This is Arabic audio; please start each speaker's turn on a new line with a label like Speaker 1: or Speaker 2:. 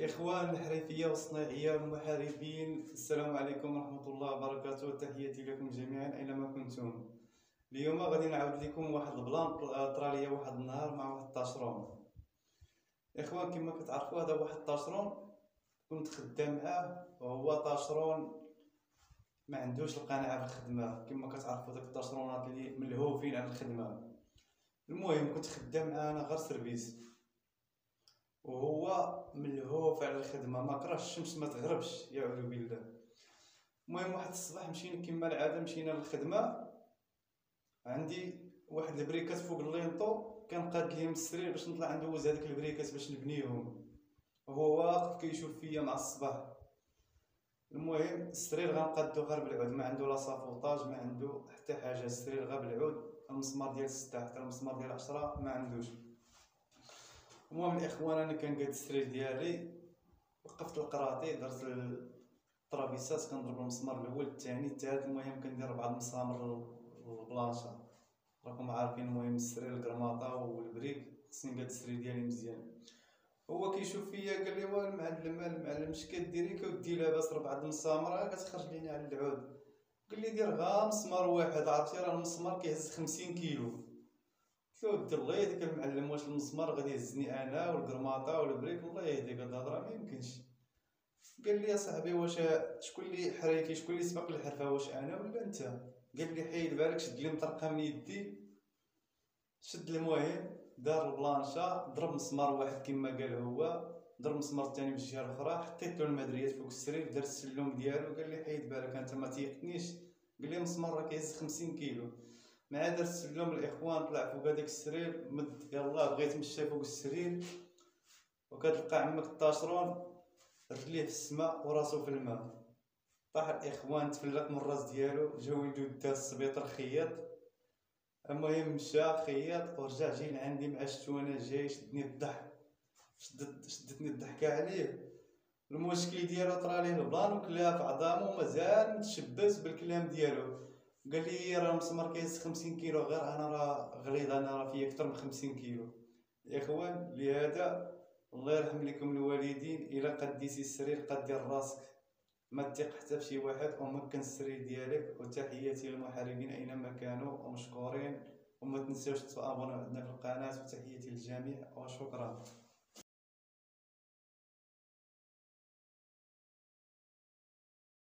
Speaker 1: إخوان الحرفية والصناعية والمحاربين، السلام عليكم ورحمة الله وبركاته. تحياتي لكم جميعا أينما كنتم. اليوم غادي نعاود لكم واحد البلان طرا ليا واحد النهار مع واحد الطاشرون. إخوان كما كتعرفوا هذا واحد الطاشرون كنت خدام معاه، وهو طاشرون ما عندوش القناعة بالخدمة. كما كتعرفوا داك الطاشرونات اللي ملهوفين على الخدمة. المهم كنت خدام معاه أنا غير سيرفيس، وهو ملهوف على الخدمه، ما كرهش الشمس ما تغربش يعوذ بالله. المهم واحد الصباح مشينا كما العاده، مشينا للخدمه. عندي واحد البريكات فوق اللينطو، كان قاد لي من السرير باش نطلع ندوز هذيك البريكات باش نبنيهم، وهو واقف كيشوف فيا مع الصباح. المهم السرير غنقادو غير بالعود، ما عنده لا صافوطاج، ما عنده حتى حاجه، السرير غير بالعود. المسمار ديال 6 حتى المسمار ديال 10 ما عندوش. المهم الاخوان انا كان قاد السرير ديالي، وقفت القراطي، درت الطرابيسات، كنضرب المسمار الاول الثاني الثالث. المهم كندير 4 مسامر للبلانشا، راكم عارفين. المهم السرير الكرماطه والبريك خصني نقاد السرير ديالي مزيان. هو كيشوف فيا قال لي: واه المعلم اش كديري؟ كودي لاباس 4 مسامر كتخرج لينا على العود. قال لي: دير غا مسمار واحد، عرفتي راه المسمار كيهز 50 كيلو. قلت له: الله يهديك المعلم، واش المسمار غادي يهزني انا والكرماطه والبريك؟ الله يهديك هاد الهضره ما يمكنش. قال لي: يا صاحبي واش شكون اللي حريكي، شكون اللي سبق للحرفه، واش انا ولا انت؟ قال لي: حيد بالك، شد لي مطرقه من يدي، شد. المهم دار البلانشا، ضرب مسمار واحد كما قال هو، ضرب مسمار الثاني من الجهه الاخرى، حطيت له المدريات فوق السرير، دار السلم ديالو. قال لي: حيد بالك انت ما تيقتنيش. قال لي: المسمار راه كيهز 50 كيلو. مع دار السلم الاخوان، طلع فوق هذاك السرير، مد يلاه بغيت نمشي فوق السرير، وكتلقى عمك الطاشرون رجليه في السماء وراسو في الماء. طاح الاخوان، تفلق من الراس ديالو، جاو يدو دار السبيطار خياط. المهم مشى خياط ورجع جاي لعندي مع شتو انا جاي، شدني الضحك، شدتني الضحكه عليه. المشكل ديالو طرا ليه البلان وكلا في عظامو، مازال متشبث بالكلام ديالو. قال لي: راه المسمار كيهز 50 كيلو، غير انا راه غليظ، انا راه فيا اكثر من 50 كيلو. الاخوان لهذا الله يرحم لكم الوالدين، الا قديتي السرير قد دير راسك، ما تثق حتى فشي واحد، ومكن السرير ديالك. وتحياتي للمحاربين اينما كانوا ومشكورين، وما تنساوش تابوناو عندنا في القناه. وتحياتي للجميع وشكرا.